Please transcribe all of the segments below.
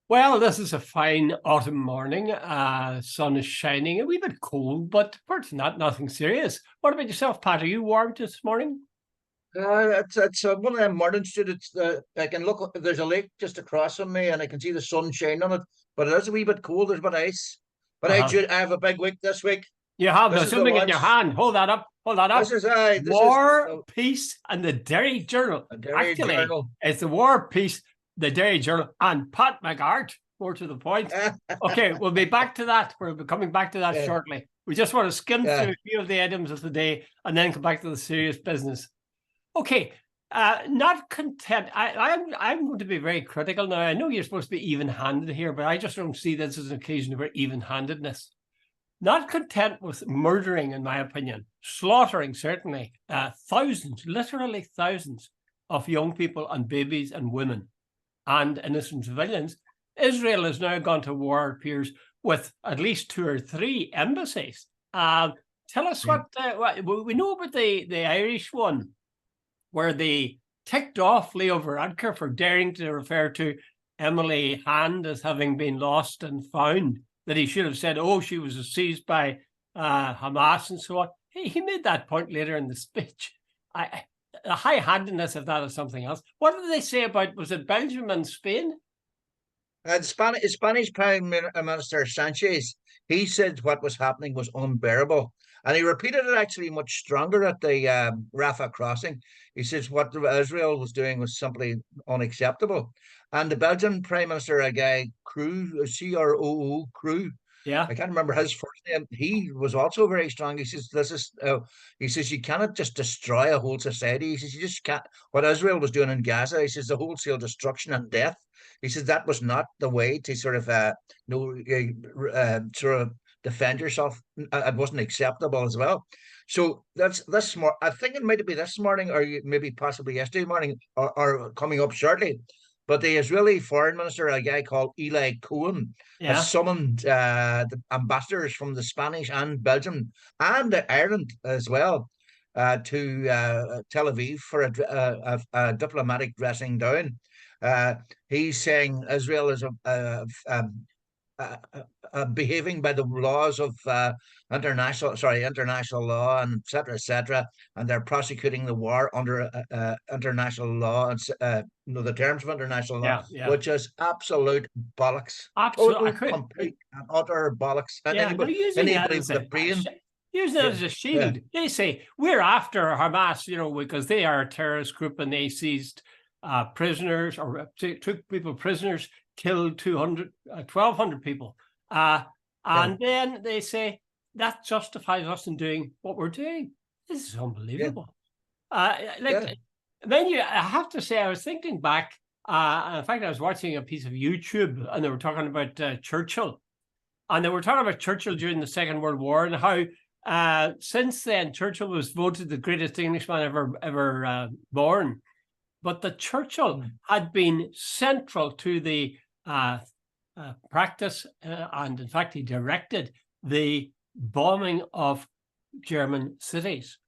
Well, this is a fine autumn morning. Sun is shining, a wee bit cold, but apart from that, nothing serious. What about yourself, Pat? Are you warm this morning? It's one of them morning students. I can look. There's a lake just across from me, and I can see the sun shining on it. But it is a wee bit cold. There's a bit of ice. But Uh-huh. I have a big week this week. You have This the is the something in your launch. hand. Hold that up. Hold that This up. is I. This is War, Peace, and the Derry Journal. a dairy Actually, journal. it's the War, Peace, the Derry Journal, and Pat McGart. More to the point. Okay, we'll be back to that. We'll be coming back to that Yeah, shortly. We just want to skim yeah. through a few of the items of the day and then come back to the serious business. Okay, not content. I'm going to be very critical now. I know you're supposed to be even-handed here, but I just don't see this as an occasion for even-handedness. Not content with murdering, in my opinion, slaughtering certainly thousands, literally thousands of young people and babies and women and innocent civilians. Israel has now gone to war, it appears, with at least 2 or 3 embassies. Tell us what we know about the Irish one, where they ticked off Leo Varadkar for daring to refer to Emily Hand as having been lost and found, that he should have said, oh, she was seized by Hamas and so on. He made that point later in the speech. The high-handedness of that is something else. What did they say about, was it Belgium and Spain? Spanish Prime Minister Sanchez, he said what was happening was unbearable. And he repeated it actually much stronger at the Rafah crossing. He says what Israel was doing was simply unacceptable. And the Belgian Prime Minister, a guy, Crew, Croo, Crew, Yeah. I can't remember his first name. He was also very strong. He says, "This is," he says, "you cannot just destroy a whole society." He says, "You just can't." What Israel was doing in Gaza, he says, the wholesale destruction and death. He says that was not the way to sort of, sort of defend yourself. It wasn't acceptable as well. So that's this morning. I think it might be this morning, or maybe possibly yesterday morning, or coming up shortly. But the Israeli foreign minister, a guy called Eli Cohen, has Yeah. summoned the ambassadors from the Spanish and Belgium and Ireland as well to Tel Aviv for a diplomatic dressing down. He's saying Israel is behaving by the laws of international law, and etc., and they're prosecuting the war under international law and the terms of international law, Yeah. Yeah. which is absolute bollocks, Absolutely. I total, could. complete, and utter bollocks. And Yeah, they're using that anybody as with a brain, using it yeah, as a yeah, shield. They say we're after Hamas, because they are a terrorist group and they seized prisoners, or took people prisoners, killed 1,200 people. yeah, And then they say that justifies us in doing what we're doing. This is yeah, unbelievable. yeah. Then I have to say, I was thinking back. In fact, I was watching a piece of YouTube, and they were talking about Churchill, and they were talking about Churchill during the Second World War, and how since then Churchill was voted the greatest Englishman ever born. But the Churchill Mm. had been central to the practice, and in fact, he directed the bombing of German cities.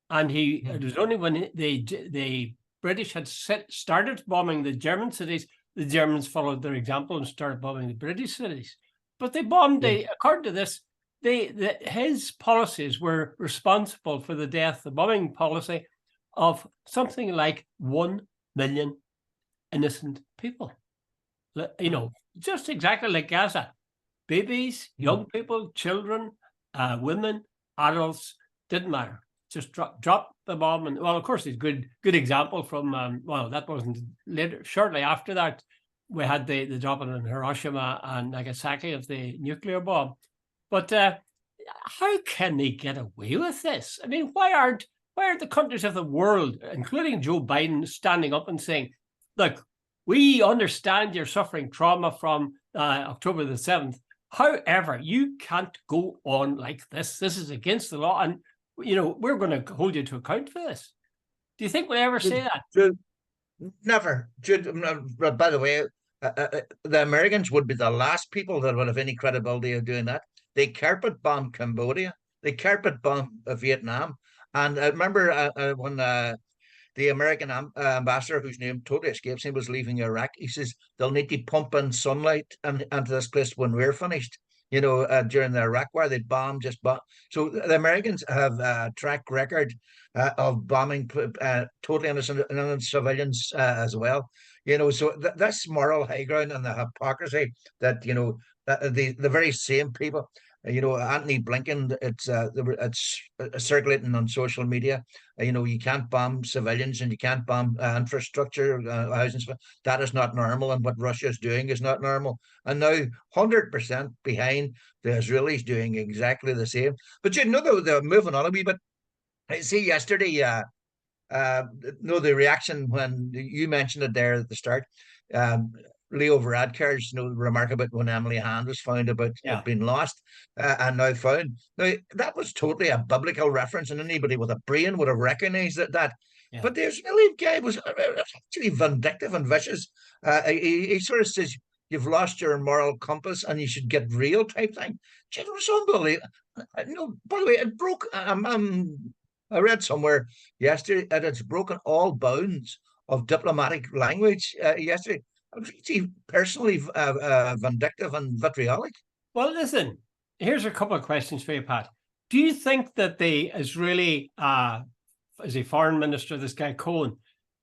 And it was only when the British had started bombing the German cities, the Germans followed their example and started bombing the British cities. But they bombed, Yeah. according to this, his policies were responsible for the bombing policy of something like 1 million innocent people. Just exactly like Gaza. Babies, young people, children, women, adults, didn't matter. Just drop the bomb. And well, of course, it's good example from that wasn't later. Shortly after that, we had the dropping in Hiroshima and Nagasaki of the nuclear bomb. But how can they get away with this? I mean, why aren't the countries of the world, including Joe Biden, standing up and saying, look, we understand you're suffering trauma from October the 7th. However, you can't go on like this. This is against the law. And, we're going to hold you to account for this. Do you think we'll ever say that? Never. By the way, the Americans would be the last people that would have any credibility of doing that. They carpet bombed Cambodia. They carpet bombed Vietnam. And I remember when the American ambassador, whose name totally escapes me, was leaving Iraq. He says they'll need to pump in sunlight into this place when we're finished. During the Iraq War, they bombed just bomb. So the Americans have a track record of bombing totally innocent civilians as well. So this moral high ground and the hypocrisy that the very same people. Anthony Blinken, it's circulating on social media. You can't bomb civilians and you can't bomb infrastructure, housing. That is not normal, and what Russia is doing is not normal. And now 100% behind the Israelis doing exactly the same. But they're moving on a wee bit. I see yesterday, the reaction when you mentioned it there at the start. Leo Varadkar's remark about when Emily Hand was found about it being lost and now found. Now, that was totally a biblical reference, and anybody with a brain would have recognized that. Yeah. But the Israeli guy was actually vindictive and vicious. He sort of says, "You've lost your moral compass and you should get real," type thing. It was unbelievable. By the way, it broke. I read somewhere yesterday that it's broken all bounds of diplomatic language yesterday. I was really personally vindictive and vitriolic. Well, listen, here's a couple of questions for you, Pat. Do you think that the Israeli, as a foreign minister, this guy Cohen,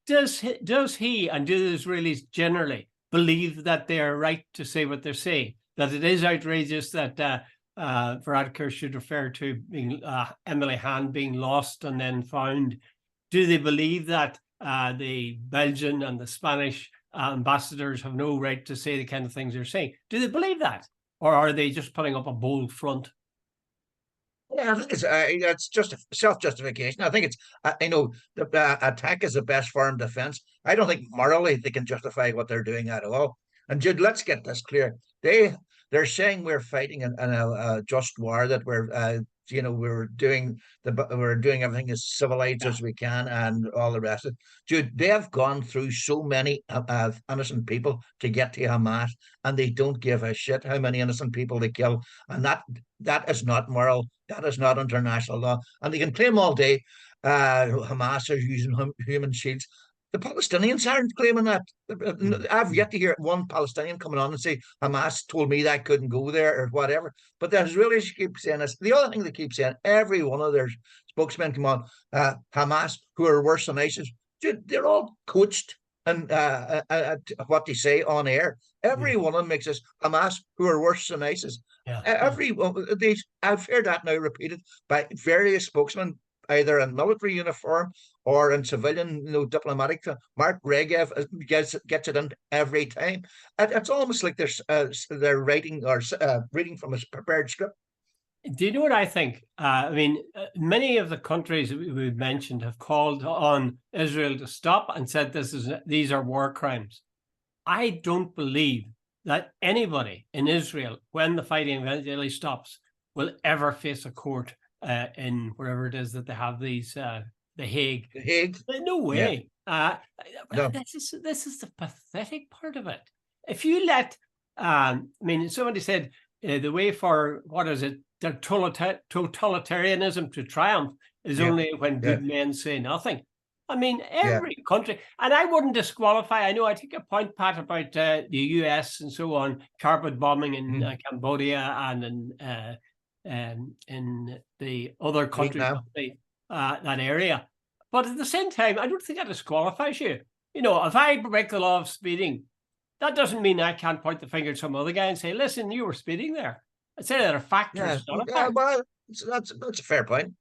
does he and do the Israelis generally believe that they are right to say what they're saying? That it is outrageous that Varadkar should refer to being Emily Hand being lost and then found? Do they believe that the Belgian and the Spanish ambassadors have no right to say the kind of things they're saying? Do they believe that, or are they just putting up a bold front? Yeah, I think it's just a self-justification. I think it's the attack is the best foreign defense. I don't think morally they can justify what they're doing at all. And Jude, let's get this clear. They're saying we're fighting in a just war, that we're doing everything as civilized as we can and all the rest of it. Dude, they have gone through so many innocent people to get to Hamas, and they don't give a shit how many innocent people they kill. And that is not moral. That is not international law. And they can claim all day Hamas are using human shields. The Palestinians aren't claiming that. I've yet to hear one Palestinian coming on and say, Hamas told me that I couldn't go there or whatever. But the Israelis keep saying this. The other thing they keep saying, every one of their spokesmen come on, Hamas, who are worse than ISIS, they're all coached and what they say on air. Every one of them makes this, Hamas, who are worse than ISIS. I've heard that now repeated by various spokesmen, either in military uniform or in civilian, diplomatic. Mark Regev gets it in every time. It's almost like they're writing or reading from a prepared script. Do you know what I think? Many of the countries that we've mentioned have called on Israel to stop and said these are war crimes. I don't believe that anybody in Israel, when the fighting eventually stops, will ever face a court in wherever it is that they have these, the Hague. The Hague? No way. Yeah. No. This is the pathetic part of it. If you let, somebody said the way for, what is it, the totalitarianism to triumph is only when good men say nothing. Every country, and I wouldn't disqualify. I know I take a point, Pat, about the US and so on, carpet bombing in Cambodia and in the other countries of that area. But at the same time, I don't think that disqualifies you. If I break the law of speeding, that doesn't mean I can't point the finger at some other guy and say, listen, you were speeding there. I'd say that are factors. Well, that's a fair point.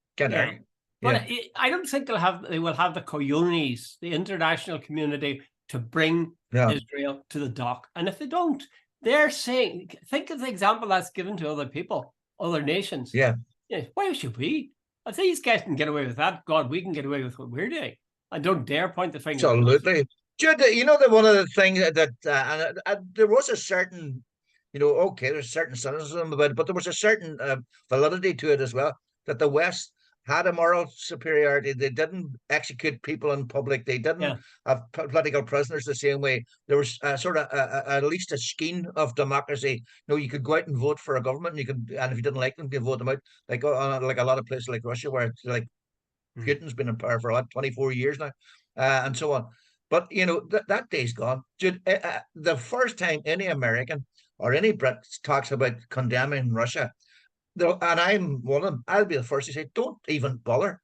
But I don't think they will have the cojones, the international community, to bring Israel to the dock. And if they don't, they're saying, think of the example that's given to other people, other nations. Why should we? If these guys can get away with that, God, we can get away with what we're doing. I don't dare point the finger. Absolutely. Jude, that one of the things that there was a certain, there's a certain cynicism about it, but there was a certain validity to it as well, that the West had a moral superiority. They didn't execute people in public. They didn't have political prisoners the same way. There was sort of at least a skein of democracy. You could go out and vote for a government, and if you didn't like them, you could vote them out. Like a lot of places like Russia, where it's like Putin's been in power for 24 years now. and so on. But that day's gone. The first time any American or any Brit talks about condemning Russia, and I'm one of them, I'll be the first to say, don't even bother.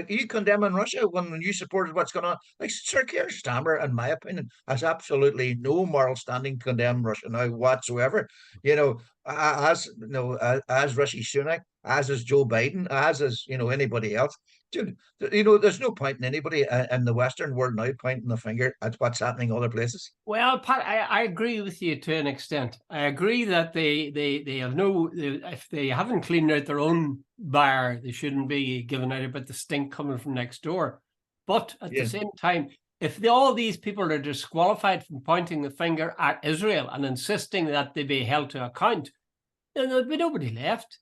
You condemning Russia when you supported what's going on? Like Sir Keir Starmer, in my opinion, has absolutely no moral standing to condemn Russia now whatsoever. As Rishi Sunak, as is Joe Biden, as is anybody else. Dude, there's no point in anybody in the Western world now pointing the finger at what's happening other places. Well, Pat, I agree with you to an extent. I agree that they have if they haven't cleaned out their own bar, they shouldn't be giving out about the stink coming from next door. But at the same time, if all these people are disqualified from pointing the finger at Israel and insisting that they be held to account, then there'll be nobody left.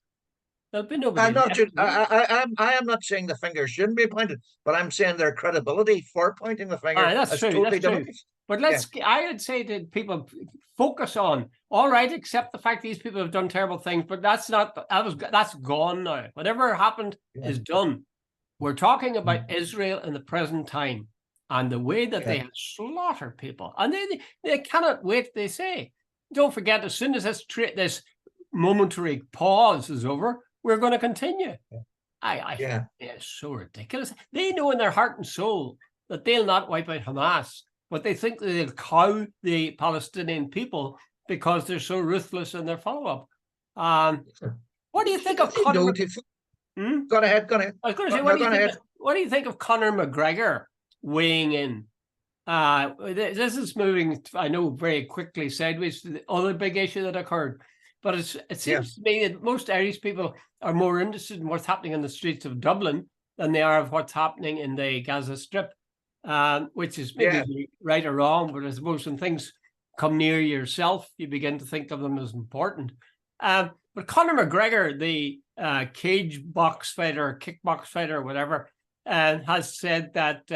There'll be nobody left. I am not saying the finger shouldn't be pointed, but I'm saying their credibility for pointing the finger is totally diminished. But I would say to people, focus on, all right, accept the fact these people have done terrible things, but that's gone now. Whatever happened is done. We're talking about Israel in the present time and the way that they have slaughtered people. And they cannot wait, they say. Don't forget, as soon as this momentary pause is over, we're going to continue. I think it's so ridiculous. They know in their heart and soul that they'll not wipe out Hamas, but they think that they'll cow the Palestinian people because they're so ruthless in their follow-up. What do you think of Conor? Go ahead. I was going to say, what do you think of Conor McGregor weighing in? This is moving, I know, very quickly sideways to the other big issue that occurred. But it seems to me that most Irish people are more interested in what's happening in the streets of Dublin than they are of what's happening in the Gaza Strip, which is maybe right or wrong. But I suppose when things come near yourself, you begin to think of them as important. But Conor McGregor, the cage box fighter, kickbox fighter, or whatever, has said that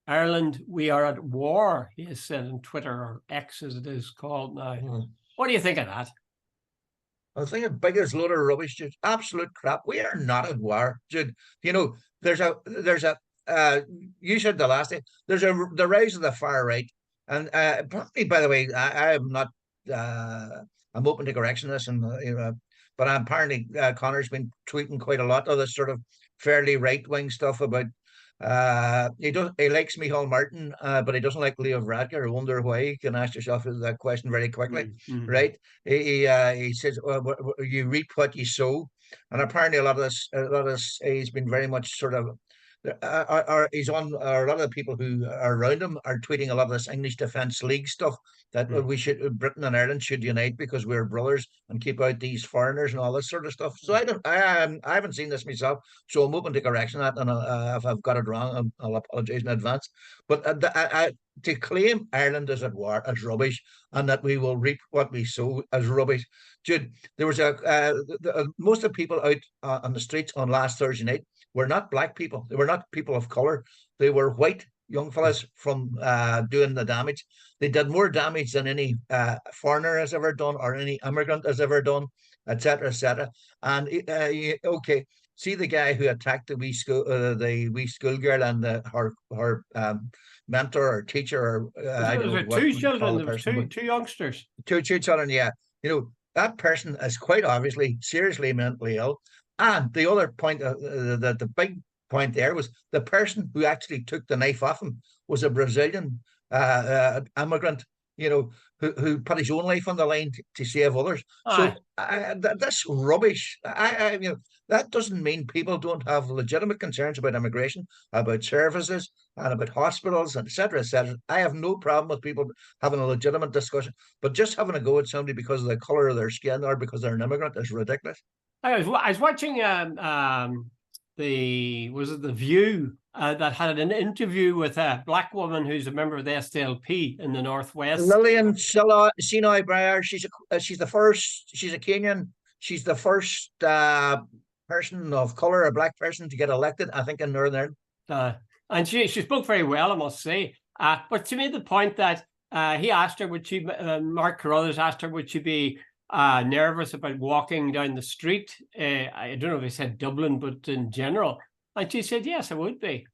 Ireland, we are at war, he has said on Twitter, or X as it is called now. What do you think of that? I think the biggest load of rubbish, dude. Absolute crap. We are not at war, dude. There's a you said the last day, the rise of the far right. And probably, by the way, I am not I'm open to correction this, and but apparently Connor's been tweeting quite a lot of this sort of fairly right-wing stuff about he likes Micheál Martin, but he doesn't like Leo Varadkar. I wonder why. You can ask yourself that question very quickly, right? He says, you reap what you sow, and apparently a lot of this he's been very much sort of he's on, or a lot of the people who are around him are tweeting a lot of this English Defence League stuff that Britain and Ireland should unite because we're brothers and keep out these foreigners and all this sort of stuff. So I haven't seen this myself, so I'm open to correction that, and if I've got it wrong, I'll apologise in advance. But to claim Ireland is at war is rubbish, and that we will reap what we sow as rubbish. Jude, there was most of the people out on the streets on last Thursday night were not black people. They were not people of color. They were white young fellas from doing the damage. They did more damage than any foreigner has ever done, or any immigrant has ever done, etc., etc. And see the guy who attacked the wee schoolgirl and her mentor or teacher, or I don't know what two children, there was two youngsters, two children. Yeah, that person is quite obviously seriously mentally ill. And the other point, the big point there, was the person who actually took the knife off him was a Brazilian immigrant, who put his own life on the line to save others. So that's rubbish. That doesn't mean people don't have legitimate concerns about immigration, about services, and about hospitals, etc., etc. I have no problem with people having a legitimate discussion, but just having a go at somebody because of the color of their skin or because they're an immigrant is ridiculous. I was watching The View that had an interview with a black woman who's a member of the SDLP in the Northwest. Lillian Sinai Breyer. She's a Kenyan. She's the first person of color, a black person, to get elected, I think, in Northern Ireland. And she spoke very well, I must say. But she made the point that he asked her, Mark Carruthers asked her, would she be nervous about walking down the street? I don't know if he said Dublin, but in general. And she said, yes, I would be.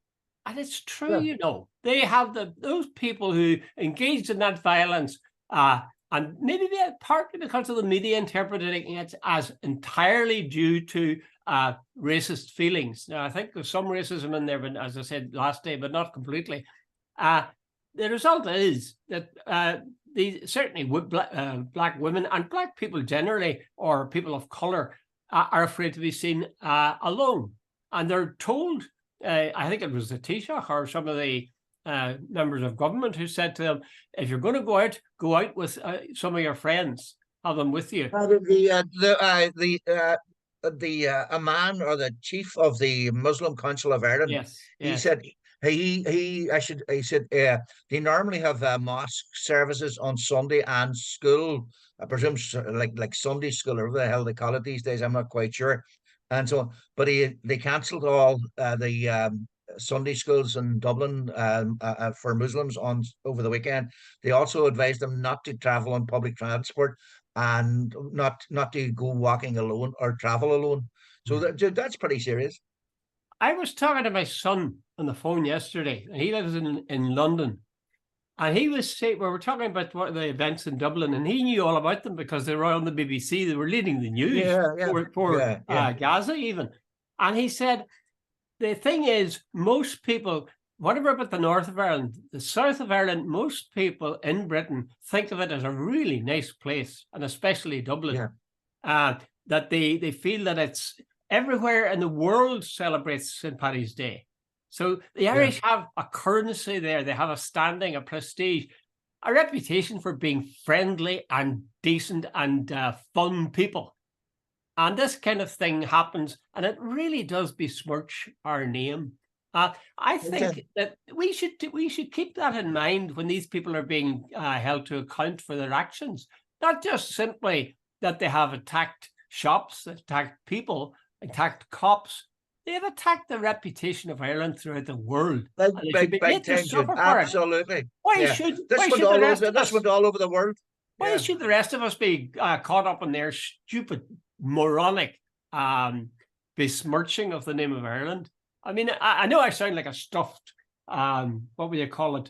And it's true, you know, they have those people who engaged in that violence, and maybe partly because of the media interpreting it as entirely due to racist feelings. Now, I think there's some racism in there, but as I said last day, but not completely. The result is that certainly black women and black people generally, or people of color, are afraid to be seen alone. And they're told, I think it was the Taoiseach or some of the members of government who said to them, if you're going to go out with some of your friends, have them with you. A man, or the chief of the Muslim Council of Ireland, he said he said they normally have mosque services on Sunday and school, I presume, like Sunday school, or whatever the hell they call it these days, I'm not quite sure. And so, but they cancelled all the Sunday schools in Dublin for Muslims over the weekend. They also advised them not to travel on public transport and not to go walking alone or travel alone. So that's pretty serious. I was talking to my son on the phone yesterday, and he lives in London. And he was saying, we were talking about the events in Dublin, and he knew all about them because they were on the BBC. They were leading the news for Gaza even. And he said, the thing is, most people, whatever about the north of Ireland, the south of Ireland, most people in Britain think of it as a really nice place, and especially Dublin. That they feel that it's everywhere in the world celebrates St. Paddy's Day. So the Irish have a currency there. They have a standing, a prestige, a reputation for being friendly and decent and fun people. And this kind of thing happens, and it really does besmirch our name. I think that we should keep that in mind when these people are being held to account for their actions, not just simply that they have attacked shops, attacked people, attacked cops. They have attacked the reputation of Ireland throughout the world. Big absolutely. Why should the rest of us? This went all over the world. Why should the rest of us be caught up in their stupid, moronic besmirching of the name of Ireland? I mean, I know I sound like a stuffed, what would you call it,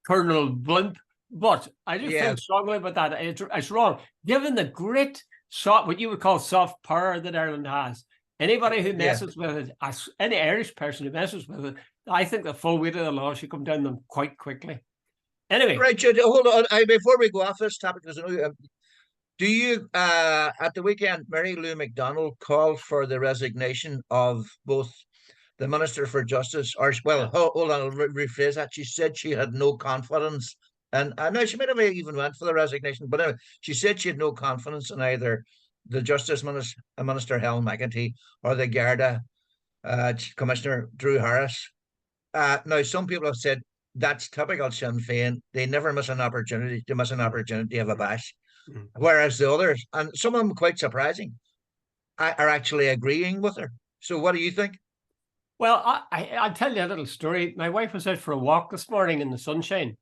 Colonel Blimp, but I just feel strongly about that. It's wrong. Given the great, what you would call soft power that Ireland has, anybody who messes with it, any Irish person who messes with it, I think the full weight of the law should come down them quite quickly. Anyway. Right, Jude, hold on. Before we go off this topic, do you, at the weekend, Mary Lou McDonald called for the resignation of both the Minister for Justice, hold on, I'll rephrase that. She said she had no confidence, and I know she might have even went for the resignation, but anyway, she said she had no confidence in either the Justice Minister, Helen McEntee, or the Garda Commissioner, Drew Harris. Now, some people have said that's typical Sinn Féin. They never miss an opportunity to have a bash. Whereas the others, and some of them quite surprising, are actually agreeing with her. So what do you think? Well, I'll tell you a little story. My wife was out for a walk this morning in the sunshine.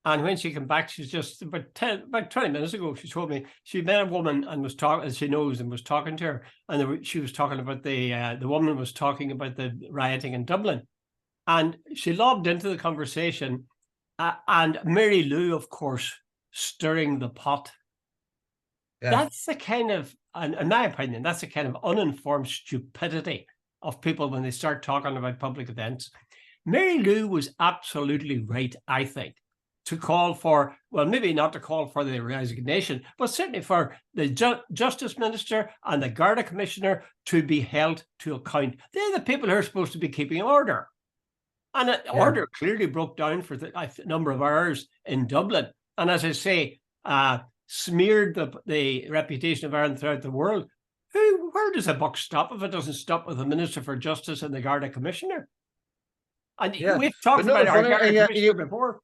And when she came back, she's just about 20 minutes ago, she told me she met a woman and was talking, as she knows, and was talking to her. And she was talking about the woman was talking about the rioting in Dublin. And she lobbed into the conversation. And Mary Lou, of course, stirring the pot. Yeah. That's the kind of, in my opinion, that's the kind of uninformed stupidity of people when they start talking about public events. Mary Lou was absolutely right, I think, to call for, well, maybe not to call for the resignation, but certainly for the Justice Minister and the Garda Commissioner to be held to account. They're the people who are supposed to be keeping order. And order clearly broke down for a number of hours in Dublin. And as I say, smeared the reputation of Ireland throughout the world. Where does the buck stop if it doesn't stop with the Minister for Justice and the Garda Commissioner? And we've talked about our Garda Commissioner before.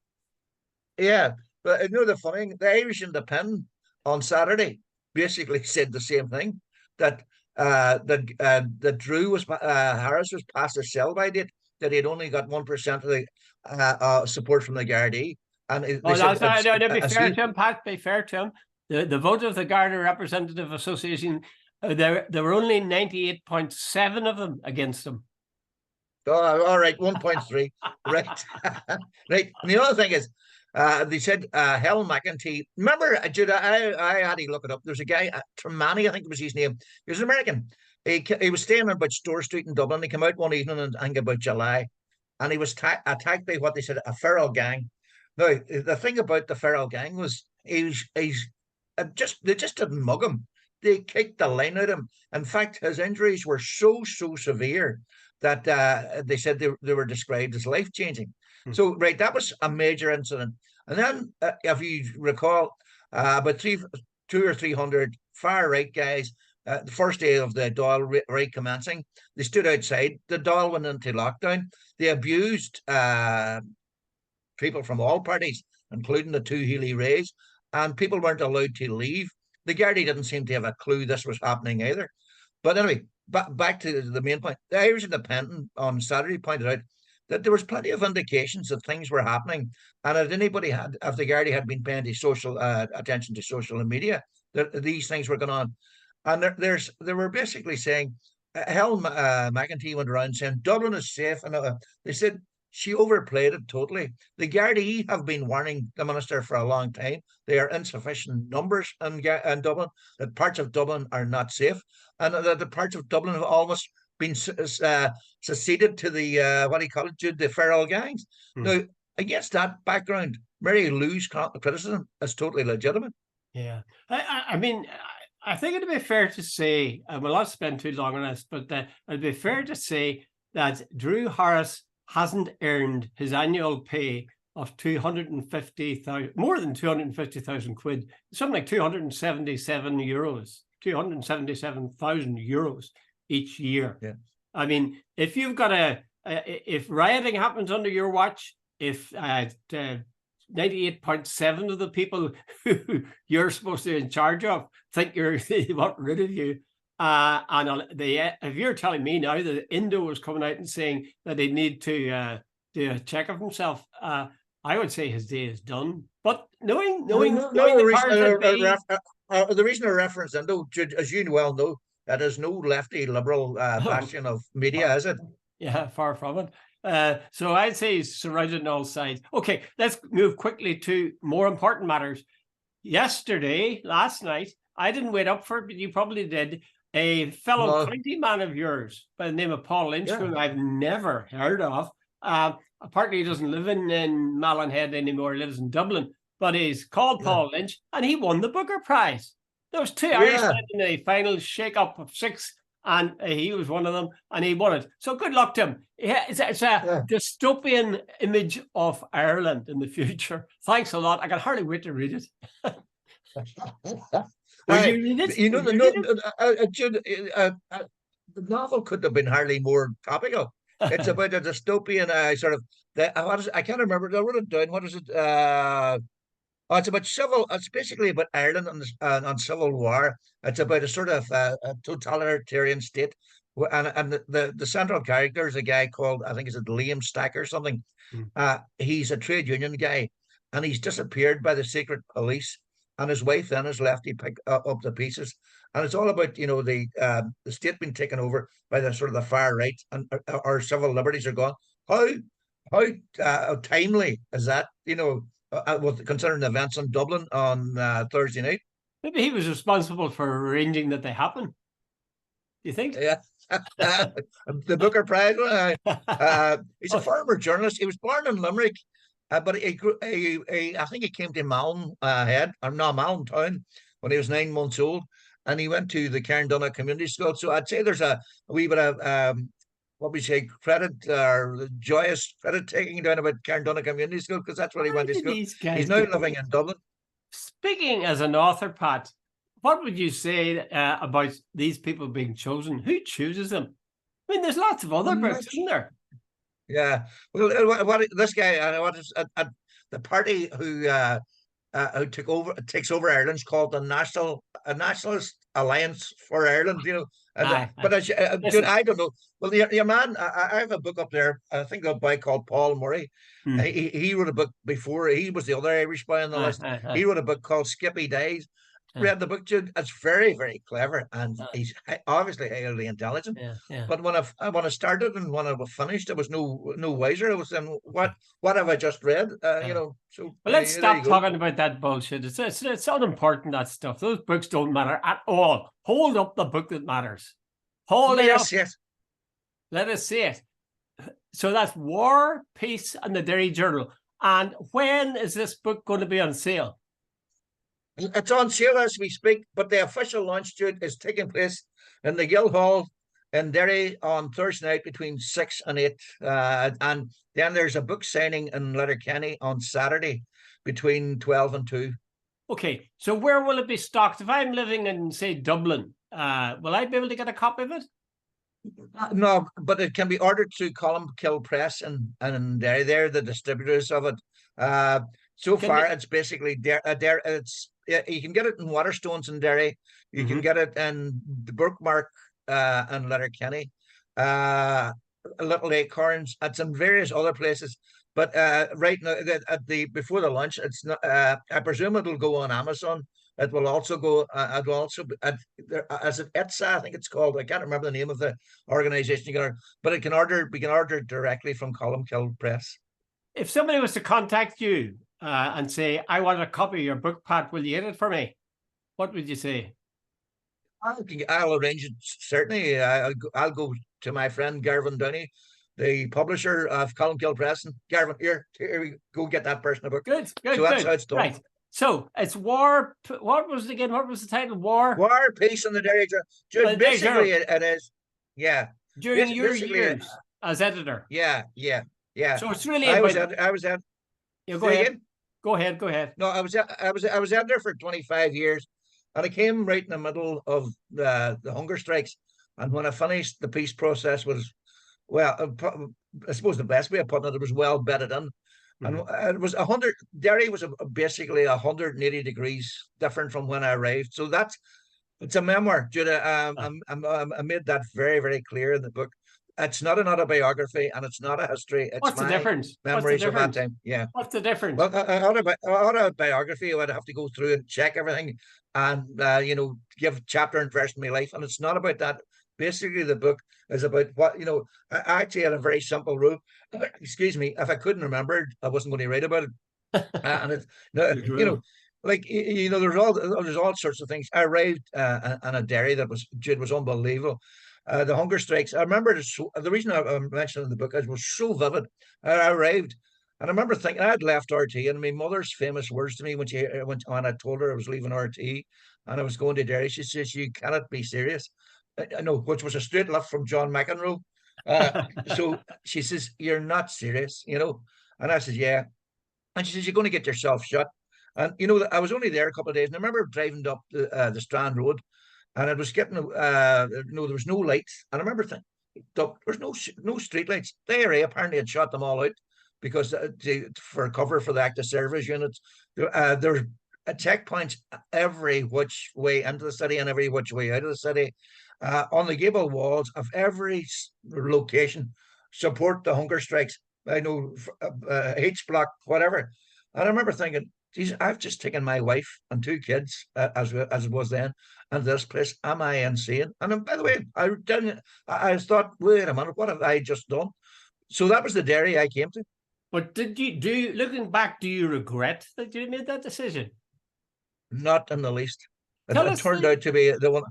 Yeah, but you know the funny thing, the Irish Independent on Saturday basically said the same thing, that Drew Harris was past the sell-by date, that he'd only got 1% of the support from the Gardaí. And be fair to him, Pat, be fair to him. The vote of the Garda Representative Association, there were only 98.7 of them against him. Oh, all right, 1.3. Right. Right. And the other thing is, they said Helen McEntee. Remember, Jude, I had to look it up. There's a guy, Tremonti, I think was his name. He was an American. He was staying on about Store Street in Dublin. He came out one evening in, I think, about July, and he was attacked by what they said a feral gang. Now, the thing about the feral gang was he's they just didn't mug him. They kicked the line out of him. In fact, his injuries were so severe that they said they were described as life changing. So, right, that was a major incident. And then, if you recall, about 200 or 300 far right guys, the first day of the Dáil right commencing, they stood outside. The Dáil went into lockdown. They abused people from all parties, including the two Healy Rays, and people weren't allowed to leave. The Gardaí didn't seem to have a clue this was happening either. But anyway, back to the main point. The Irish Independent on Saturday pointed out that there was plenty of indications that things were happening, and if the Gardaí had been paying social attention to social media, that these things were going on. And they were basically saying, Helen McEntee went around saying Dublin is safe, and they said she overplayed it totally. The Gardaí have been warning the minister for a long time. They are insufficient numbers in Dublin, that parts of Dublin are not safe, and that the parts of Dublin have almost been seceded to the, what do you call it, Jude, the feral gangs. Now, against that background, Mary Lou's criticism is totally legitimate. Yeah. I mean, I think it'd be fair to say, and we'll not spend too long on this, but it'd be fair to say that Drew Harris hasn't earned his annual pay of 250,000, more than 250,000 quid, something like 277 euros, 277,000 euros each year. Yeah. I mean, if you've got if rioting happens under your watch, if 98.7% of the people who you're supposed to be in charge of think they want rid of you, and if you're telling me now that Indo was coming out and saying that they need to do a check of himself, I would say his day is done. But knowing the reason I reference Indo, as you well know, that is no lefty liberal bastion of media, is it? Yeah, far from it. So I'd say he's surrounded on all sides. Okay, let's move quickly to more important matters. Last night, I didn't wait up for it, but you probably did. A fellow county man of yours by the name of Paul Lynch, whom I've never heard of. Apparently, he doesn't live in Mallinhead anymore. He lives in Dublin, but he's called Paul Lynch, and he won the Booker Prize. There was two Irishmen in the final shake-up of 6, and he was one of them, and he won it. So good luck to him. Yeah, it's a dystopian image of Ireland in the future. Thanks a lot. I can hardly wait to read it. Will you read it? You know, the novel couldn't have been hardly more topical. It's about a dystopian sort of. I can't remember. I wrote it down. What is it? It's about civil. It's basically about Ireland and civil war. It's about a sort of a totalitarian state, and the central character is a guy called, I think it's Liam Stack or something. He's a trade union guy, and he's disappeared by the secret police. And his wife then is left to pick up the pieces, and it's all about the state being taken over by the sort of the far right, and our civil liberties are gone. How timely is that? Considering the events in Dublin on Thursday night. Maybe he was responsible for arranging that they happen. Do you think? Yeah, the Booker Prize. He's a former journalist. He was born in Limerick. But I think he came to Mallinhead, or no, Mallintown, when he was 9 months old, and he went to the Cairndonagh Community School. So I'd say there's a wee bit of what we say, credit or joyous credit taking down about Cairndonagh Community School, because that's where he went to school. He's now living in Dublin. Speaking as an author, Pat, what would you say about these people being chosen? Who chooses them? I mean, there's lots of other books, isn't there? Yeah, well, this guy, the party who takes over Ireland's called the Nationalist Alliance for Ireland. But I don't know. Well, your man, I have a book up there. I think a boy called Paul Murray. He wrote a book before. He was the other Irish boy on the list. He wrote a book called Skippy Days. read the book, Jude. It's very, very clever, and uh, he's obviously highly intelligent. yeah. But when I started and when I finished, I was no wiser. I was saying, what have I just read? So Well, let's there you stop go. talking about that bullshit. It's unimportant, that stuff. Those books don't matter at all. Hold up the book that matters. Hold it up. Yes. Let us see it. So that's War, Peace, and the Derry Journal. And when is this book going to be on sale? It's on sale as we speak, but the official launch, Jude, is taking place in the Guildhall in Derry on Thursday night between 6 and 8. And then there's a book signing in Letterkenny on Saturday between 12 and 2. Okay, so where will it be stocked? If I'm living in, say, Dublin, will I be able to get a copy of it? No, but it can be ordered through Columkill Press and Derry. They're the distributors of it. So far, it's basically you can get it in Waterstones in Derry. You can get it in the Brookmark and Letterkenny, Little Acorns. It's in various other places. But right now, before the launch, it's not. I presume it'll go on Amazon. It will also go. It will also be, as it ETSA, I think it's called. I can't remember the name of the organization. But we can order it directly from Columkill Press. If somebody was to contact you and say, "I want a copy of your book, Pat, will you get it for me?" What would you say? I'll arrange it, certainly. I'll go to my friend Garvin Downey, the publisher of Columkill Press, and Garvin, here we go, get that person a book. Good. So that's how it's done. Right. So it's War. What was it again? What was the title? War, Peace, and the Derry Journal. Basically, it is. Yeah. During your years as editor. Yeah. So it's really. I was at. Yeah, go ahead. Go ahead. No, I was editor for 25 years, and I came right in the middle of the hunger strikes. And when I finished, the peace process was, well, I suppose the best way of putting it was well bedded in. And it was 100. Derry was basically 180 degrees different from when I arrived. So it's a memoir, Judah. I made that very, very clear in the book. It's not an autobiography and it's not a history. It's What's the difference? Memories of that time. Yeah. What's the difference? Well, autobiography, I would have to go through and check everything and give chapter and verse in my life. And it's not about that. Basically, the book is about what, I actually had a very simple rule. Excuse me, if I couldn't remember, I wasn't going to write about it. And it's, there's all sorts of things. I arrived in a Derry that was unbelievable. The hunger strikes. I remember the reason I mentioned in the book is it was so vivid. I arrived, and I remember thinking I had left RT, and my mother's famous words to me when I told her I was leaving RT and I was going to Derry, she says, "You cannot be serious." I know, which was a straight lift from John McEnroe. So she says, "You're not serious, And I said, "Yeah." And she says, "You're going to get yourself shot." And I was only there a couple of days, and I remember driving up the Strand Road, and it was getting there was no lights, and I remember thinking, there's no street lights. The IRA apparently had shot them all out because for cover for the active service units. There's checkpoints every which way into the city and every which way out of the city. On the gable walls of every location support the hunger strikes. I know H block, whatever. And I remember thinking, geez, I've just taken my wife and 2 kids, as it was then, and this place. Am I insane? And by the way, I thought, wait a minute, what have I just done? So that was the Derry I came to. But looking back, do you regret that you made that decision? Not in the least. It turned out to be the one.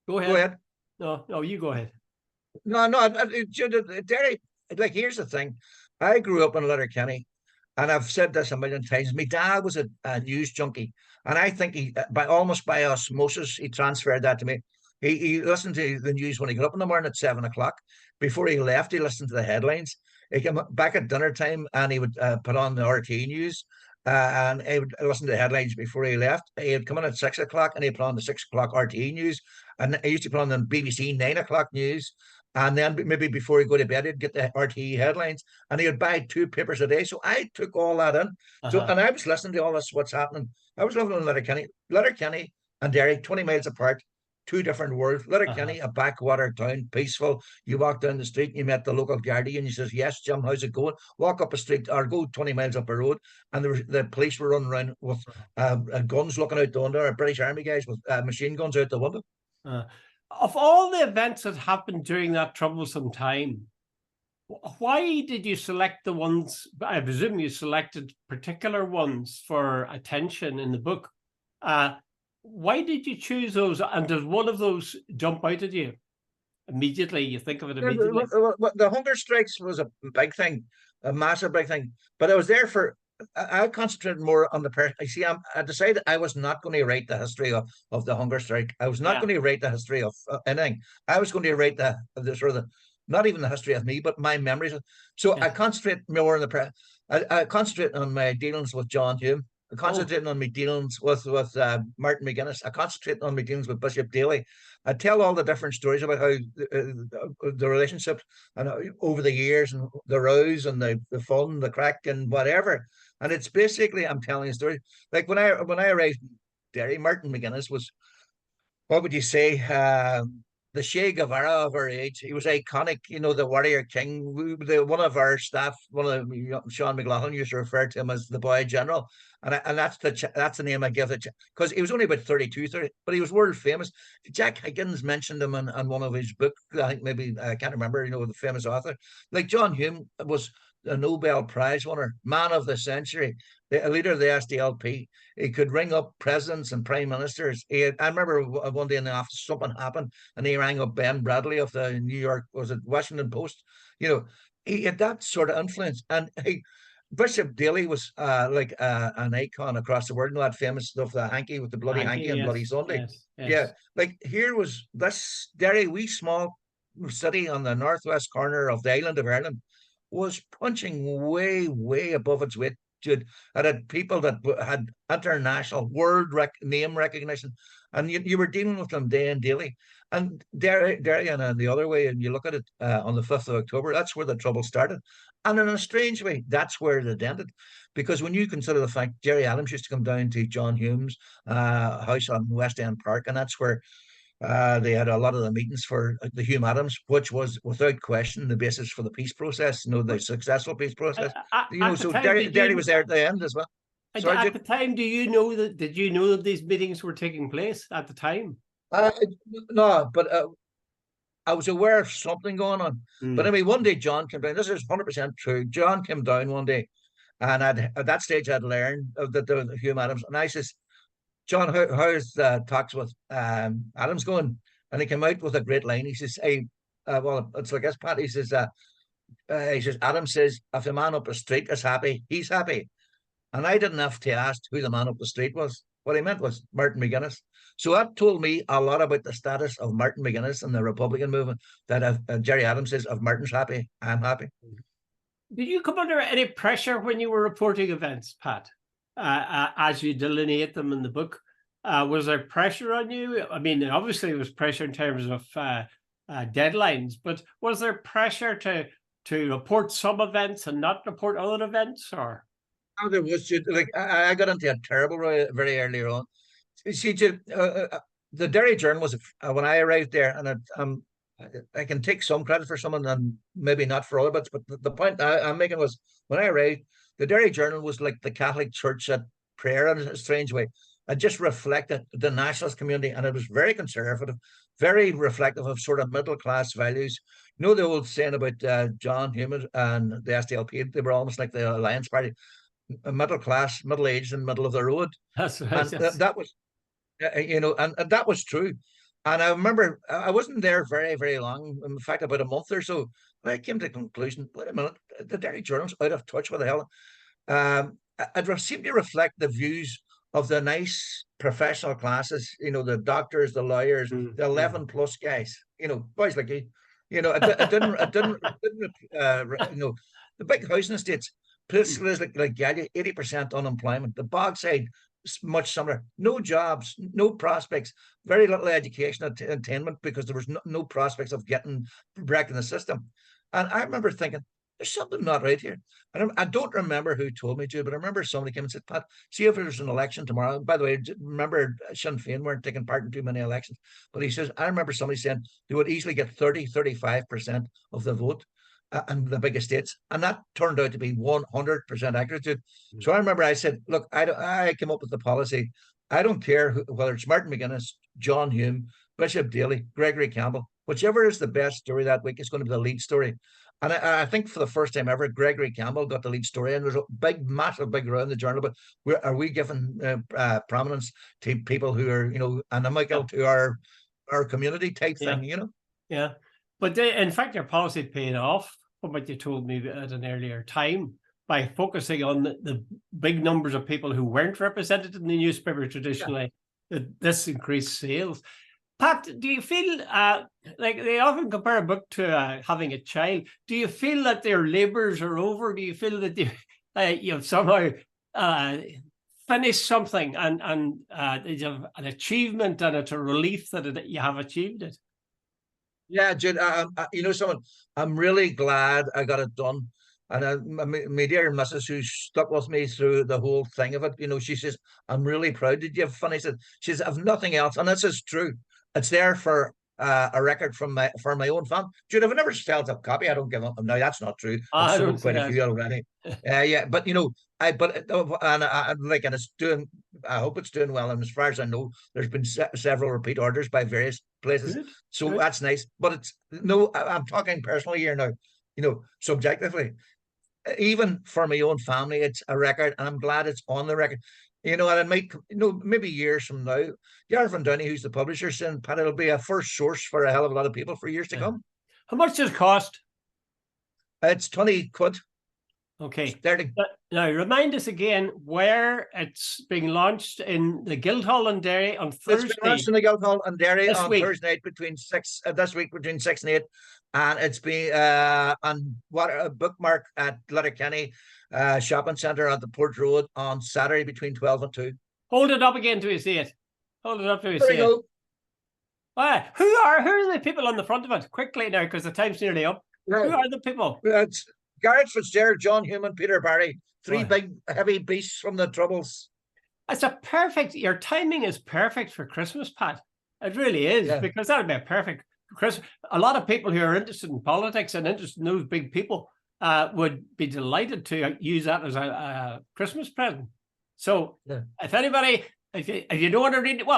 Go ahead. No, you go ahead. No, Derry, here's the thing. I grew up in Letterkenny, and I've said this a million times. My dad was a news junkie, and I think he, by osmosis, he transferred that to me. He listened to the news when he got up in the morning at 7 o'clock. Before he left, he listened to the headlines. He came back at dinner time, and he would put on the RT news, and he would listen to the headlines before he left. He'd come in at 6 o'clock, and he'd put on the 6 o'clock RT news, and he used to put on the BBC 9 o'clock news. And then maybe before he go to bed, he'd get the RTE headlines, and he would buy 2 papers a day. So I took all that in. So, and I was listening to all this, what's happening. I was living in Letterkenny and Derry, 20 miles apart, two different worlds. Letterkenny, a backwater town, peaceful. You walk down the street, you met the local guardian. He says, "Yes, Jim, how's it going?" Walk up a street or go 20 miles up a road, and the police were running around with guns looking out the window, or British Army guys with machine guns out the window. Of all the events that happened during that troublesome time, why did you select the ones? I presume you selected particular ones for attention in the book. Why did you choose those? And does one of those jump out at you immediately? You think of it immediately? The hunger strikes was a big thing, a massive big thing. But I was there for, I concentrated more on the person. I see, I decided I was not going to write the history of the hunger strike. I was not going to write the history of anything. I was going to write the sort of the, not even the history of me, but my memories. So I concentrate more on the I concentrate on my dealings with John Hume. I concentrate on my dealings with Martin McGuinness. I concentrate on my dealings with Bishop Daly. I tell all the different stories about how the relationship and over the years and the rows and the fun, the crack and whatever. And it's basically I'm telling a story. Like when I arrived in Derry, Martin McGuinness was, what would you say, the Che Guevara of our age. He was iconic, you know, the warrior king. One of our staff, Sean McLaughlin, used to refer to him as the boy general, and that's the name I give it, because he was only about 32, 30, but he was world famous. Jack Higgins mentioned him in one of his books. I think maybe I can't remember. You know, the famous author. Like John Hume was a Nobel Prize winner, man of the century, the leader of the SDLP. He could ring up presidents and prime ministers. I remember one day in the office, something happened, and he rang up Ben Bradley of the New York, was it Washington Post? You know, he had that sort of influence. And Bishop Daly was like an icon across the world. You know, that famous stuff, the hanky with the bloody hanky and Bloody Sunday. Yeah, like here was this Derry, wee small city on the northwest corner of the island of Ireland, was punching way, way above its weight. Jude. It had people that had international world name recognition, and you were dealing with them day and daily. And Derry and the other way, and you look at it on the 5th of October, that's where the trouble started. And in a strange way, that's where it ended. Because when you consider the fact Gerry Adams used to come down to John Hume's house on West End Park, and that's where they had a lot of the meetings for the Hume Adams, which was without question the basis for the peace process, you know, the successful peace process. You know, so Derry was there at the end as well. Sorry, at the time, did you know that these meetings were taking place at the time? No, but I was aware of something going on. But anyway, one day John came down. This is 100% true. John came down one day, and at that stage I'd learned of the Hume Adams, and I says, "John, how's the talks with Adams going?" And he came out with a great line. He says, "Hey, well, it's like this, Pat." He says, "Adams says if the man up the street is happy, he's happy." And I didn't have to ask who the man up the street was. What he meant was Martin McGuinness. So that told me a lot about the status of Martin McGuinness and the Republican movement. That if Gerry Adams says if Martin's happy, I'm happy. Did you come under any pressure when you were reporting events, Pat? As you delineate them in the book, was there pressure on you? I mean, obviously there was pressure in terms of deadlines, but was there pressure to report some events and not report other events, or? Oh, there was, like I got into a terrible very early on. See, the Derry Journal was when I arrived there, and I can take some credit for some and maybe not for other bits, but the point I'm making was when I arrived, the Derry Journal was like the Catholic Church at prayer in a strange way. It just reflected the nationalist community, and it was very conservative, very reflective of sort of middle class values. You know the old saying about John Hume and the SDLP, they were almost like the Alliance Party, middle class, middle aged, and middle of the road. That's right. And that was, you know, and that was true. And I remember I wasn't there very, very long. In fact, about a month or so, I came to the conclusion, wait a minute, the Derry Journal's out of touch with the hell. It seemed to reflect the views of the nice professional classes, you know, the doctors, the lawyers, the 11 plus guys, you know, boys like you know, it didn't, you know, the big housing estates, places like Gallia, 80% unemployment, the Bogside, much similar, no jobs, no prospects, very little education attainment because there was no prospects of getting breaking the system. And I remember thinking, there's something not right here. And I don't remember who told me to, but I remember somebody came and said, Pat, see if there's an election tomorrow. By the way, remember Sinn Féin weren't taking part in too many elections. But he says, I remember somebody saying they would easily get 35% of the vote in the big estates. And that turned out to be 100% accurate. Mm-hmm. So I remember I said, look, I came up with the policy. I don't care whether it's Martin McGuinness, John Hume, Bishop Daly, Gregory Campbell, whichever is the best story that week is going to be the lead story. And I think for the first time ever, Gregory Campbell got the lead story, and there's a massive row in the journal. But are we giving prominence to people who are, inimical to our community type thing, Yeah, but in fact, your policy paid off from what you told me at an earlier time by focusing on the big numbers of people who weren't represented in the newspaper traditionally. Yeah. This increased sales. Pat, do you feel like they often compare a book to having a child? Do you feel that their labours are over? Do you feel that you've somehow finished something and you have an achievement, and it's a relief that you have achieved it? Yeah, Jude, I'm really glad I got it done. And my dear missus, who stuck with me through the whole thing of it, she says, I'm really proud that you've finished it. She says, I've nothing else. And this is true. It's there for a record for my own fan. Dude, I've never sold a copy. I don't give up. No, that's not true. I've sold quite a few already. Yeah, but and it's doing. I hope it's doing well. And as far as I know, there's been several repeat orders by various places. Good. So Good. That's nice. But I'm talking personally here now. Subjectively, even for my own family, it's a record, and I'm glad it's on the record. And it might, maybe years from now, Garvin Downey, who's the publisher, saying, Pat, it'll be a first source for a hell of a lot of people for years to come. How much does it cost? It's 20 quid. Okay. Now, remind us again where it's being launched in the Guildhall and Derry on Thursday. It's being launched in the Guildhall and Derry on Thursday night between 6 and 8. And it's been on a bookmark at Letterkenny Shopping Centre at the Port Road on Saturday between 12 and 2. Hold it up again till you see it. Hold it up till you see it. All right. Who are the people on the front of it? Quickly now, because the time's nearly up. Right. Who are the people? It's Garrett Fitzgerald, John Hume, and Peter Barry. Three big, heavy beasts from the Troubles. It's your timing is perfect for Christmas, Pat. It really is, because that would be a perfect Christmas. A lot of people who are interested in politics and interested in those big people would be delighted to use that as a Christmas present. So if anybody, if you don't want to read it, well,